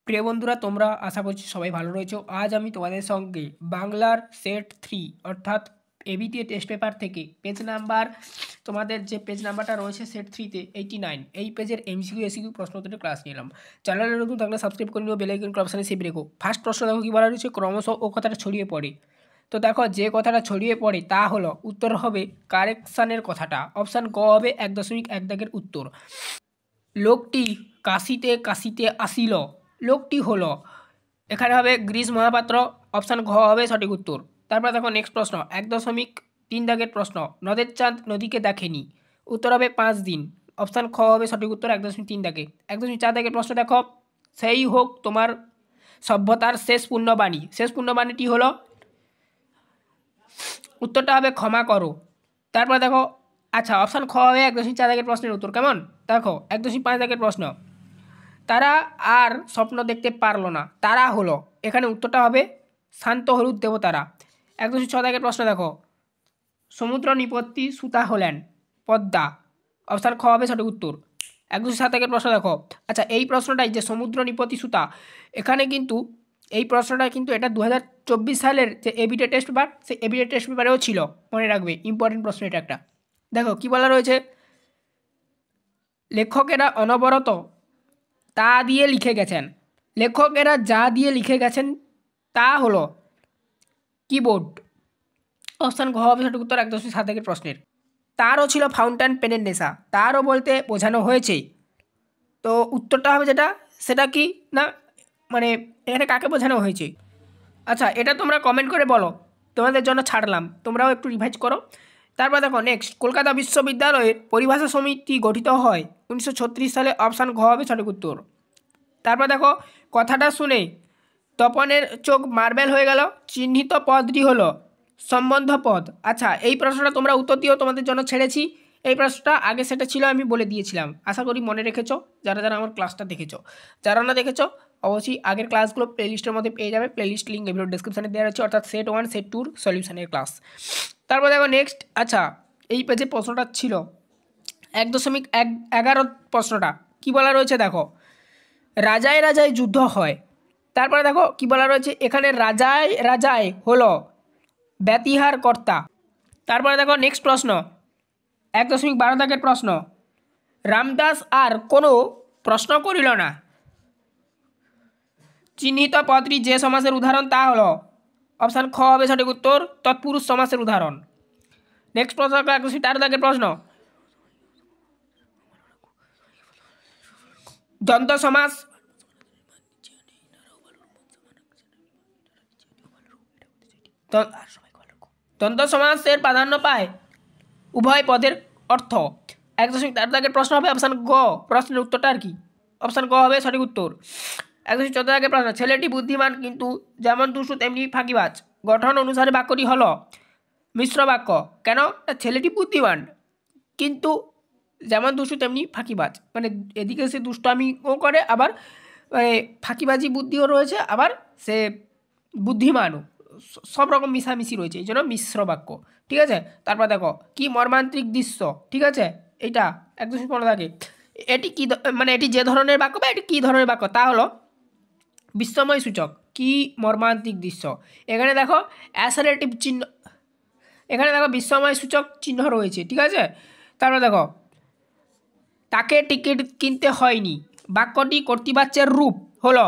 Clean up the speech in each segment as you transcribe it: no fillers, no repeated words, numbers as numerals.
প্রিয় বন্ধুরা, তোমরা আশা করছি সবাই ভালো রয়েছো। আজ আমি তোমাদের সঙ্গে বাংলার সেট 3 অর্থাৎ এবিটিএ টেস্ট পেপার থেকে পেজ নাম্বার, তোমাদের যে পেজ নাম্বারটা রয়েছে সেট 3-তে 89, এই পেজের এমসিকিউ এসিকিউ প্রশ্নোত্তরের ক্লাস নিলাম। চ্যানেলে নতুন থাকলে সাবস্ক্রাইব করে নিও, বেল আইকন অপশানে সেভ রেখো। ফার্স্ট প্রশ্ন দেখো কী বলা রয়েছে, ক্রমশ ও কথাটা ছড়িয়ে পড়ে। তো দেখো, যে কথাটা ছড়িয়ে পড়ে তা হলো, উত্তর হবে কারেকশানের কথাটা। অপশান ক হবে 1.1 দাগের উত্তর। লোকটি কাশিতে কাশিতে আসিল, লোকটি হলো, এখানে হবে গ্রীষ মহাপাত্র। অপশান ঘ হবে সঠিক উত্তর। তারপর দেখো নেক্সট প্রশ্ন, 1.3 দাগের প্রশ্ন, নদের চাঁদ নদীকে দেখেনি, উত্তর হবে 5 দিন। অপশান খ হবে সঠিক উত্তর 1.3 দাগে। 1.4 দাগের প্রশ্ন দেখো, সেই হোক তোমার সভ্যতার শেষ পুণ্যবাণী, শেষ পুণ্যবাণীটি হলো, উত্তরটা হবে ক্ষমা করো। তারপর দেখো, আচ্ছা, অপশান খ হবে 1.4 দাগের প্রশ্নের উত্তর। কেমন? দেখো 1.5 দাগের প্রশ্ন, তারা আর স্বপ্ন দেখতে পারলো না, তারা হলো, এখানে উত্তরটা হবে শান্ত হলুদ দেবতারা। 1.6 দাগের প্রশ্ন দেখো, সমুদ্র নিপত্তি সুতা হলেন পদ্মা, অপশান খ হবে সঠিক উত্তর। 1.7 দাগের প্রশ্ন দেখো, আচ্ছা, এই প্রশ্নটাই যে সমুদ্র নিপত্তি সুতা, এখানে কিন্তু এই প্রশ্নটা কিন্তু এটা 2024 সালের যে এবিটিএ টেস্ট পেপার, সেই এবিটিএ টেস্ট পেপারেও ছিল, মনে রাখবে, ইম্পর্টেন্ট প্রশ্ন এটা একটা। দেখো কি বলা রয়েছে, লেখকেরা অনবরত তা দিয়ে লিখে গেছেন, লেখকেরা যা দিয়ে লিখে গেছেন তা হলো কিবোর্ড। অপশান ঘ হবে সঠিক উত্তর 1.7 দাগের প্রশ্নের। তারও ছিল ফাউন্টেন পেনের নেশা, তারও বলতে বোঝানো হয়েছে, তো উত্তরটা হবে যেটা, সেটা কি না, মানে এখানে কাকে বোঝানো হয়েছে। আচ্ছা, এটা তোমরা কমেন্ট করে বলো, তোমাদের জন্য ছাড়লাম, তোমরাও একটু রিভাইজ করো। তারপর দেখো নেক্সট, কলকাতা বিশ্ববিদ্যালয়ের পরিভাষা সমিতি গঠিত হয় 1936 সালে, অপশান ঘ হবে সঠিক উত্তর। তারপর দেখো, কথাটা শুনে তপনের চোখ মার্বেল হয়ে গেল, চিহ্নিত পদটি হলো সম্বন্ধ পদ। আচ্ছা, এই প্রশ্নটা তোমরা উত্তর দিও, তোমাদের জন্য ছেড়েছি। এই প্রশ্নটা আগে সেটা ছিল, আমি বলে দিয়েছিলাম, আশা করি মনে রেখেছো যারা যারা আমার ক্লাসটা দেখেছো। যারা না দেখেছো অবশ্যই আগের ক্লাসগুলো প্লেলিস্টের মধ্যে পেয়ে যাবে, প্লেলিস্ট লিঙ্ক এগুলো ডিসক্রিপশানে দেওয়া আছে, অর্থাৎ সেট 1 সেট 2 সলিউশনের ক্লাস। তারপর দেখো নেক্সট, আচ্ছা, এই পেজে প্রশ্নটা ছিল 1.11 প্রশ্নটা কি বলা রয়েছে দেখো, রাজায় রাজায় যুদ্ধ হয়। তারপরে দেখো কি বলা রয়েছে, এখানে রাজায় রাজায় হলো ব্যতিহার কর্তা। তারপরে দেখো নেক্সট প্রশ্ন, 1.12 দাগের প্রশ্ন, রামদাস আর কোনো প্রশ্ন করিল না, চিহ্নিত পদটি যে সমাসের উদাহরণ তা হলো, অপশান খ হবে সঠিক উত্তর, তৎপুরুষ সমাসের উদাহরণ। নেক্সট প্রশ্ন 1.13 দাগের প্রশ্ন, দ্বন্দ্ব সমাস, দ্বন্দ্ব সমাসের প্রাধান্য পায় উভয় পদের অর্থ। 1.13 দাগের প্রশ্ন হবে অপশান গ, প্রশ্নের উত্তরটা আর কি, অপশান গ হবে সঠিক উত্তর। 1.14 দাগের প্রশ্ন, ছেলেটি বুদ্ধিমান কিন্তু যেমন দুষ্টু তেমনি ফাঁকিবাজ, গঠন অনুসারে বাক্যটি হলো মিশ্র বাক্য। কেন? ছেলেটি বুদ্ধিমান কিন্তু যেমন দুষ্টু তেমনি ফাঁকিবাজ, মানে এদিকে সে দুষ্টামিও করে, আবার মানে ফাঁকিবাজি বুদ্ধিও রয়েছে, আবার সে বুদ্ধিমানও, সব রকম মিশামিশি রয়েছে, এই জন্য মিশ্র বাক্য। ঠিক আছে। তারপর দেখো, কি মর্মান্তিক দৃশ্য, ঠিক আছে, এইটা 1.15 থাকে, এটি কি মানে এটি যে ধরনের বাক্য বা এটি কী ধরনের বাক্য, তা হলো বিস্ময় সূচক। কি মর্মান্তিক দৃশ্য, এখানে দেখো অ্যাসারেটিভ চিহ্ন, এখানে দেখো বিস্ময় সূচক চিহ্ন রয়েছে, ঠিক আছে। তারপর দেখো, তাকে টিকিট কিনতে হয়নি, বাক্যটি কর্তৃবাচ্যের রূপ হলো,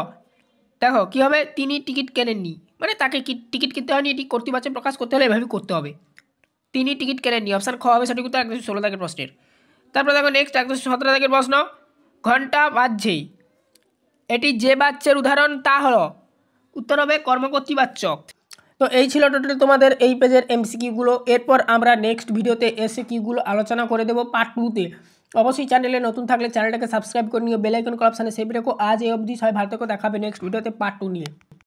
দেখো কী হবে, তিনি টিকিট কেনেননি, মানে তাকে টিকিট কিনতে হয়নি, এটি কর্তৃবাচ্য প্রকাশ করতে হলে এভাবেই করতে হবে, তিনি টিকিট কেনেননি, অপশান খ হবে সঠিক উত্তর 1.16 দাগের প্রশ্নের। তারপরে দেখো নেক্সট 1.17 দাগের প্রশ্ন, ঘন্টা বাজছে, এটি যে বাচ্যের উদাহরণ তা হলো, উত্তর হবে কর্মকর্তৃবাচ্য। তো এই ছিল টোটাল তোমাদের এই পেজের এমসিকিউগুলো। এরপর আমরা নেক্সট ভিডিওতে এসিকিউগুলো আলোচনা করে দেবো পার্ট 2-তে। অবশ্যই চ্যানেলে নতুন থাকলে চ্যানেলটাকে সাবস্ক্রাইব করে নিও, বেল আইকন অপশানে সেভ রেখো। আজ এই অবধি, সবাই ভালো থেকো, দেখা হবে নেক্সট ভিডিওতে পার্ট 2 নিয়ে।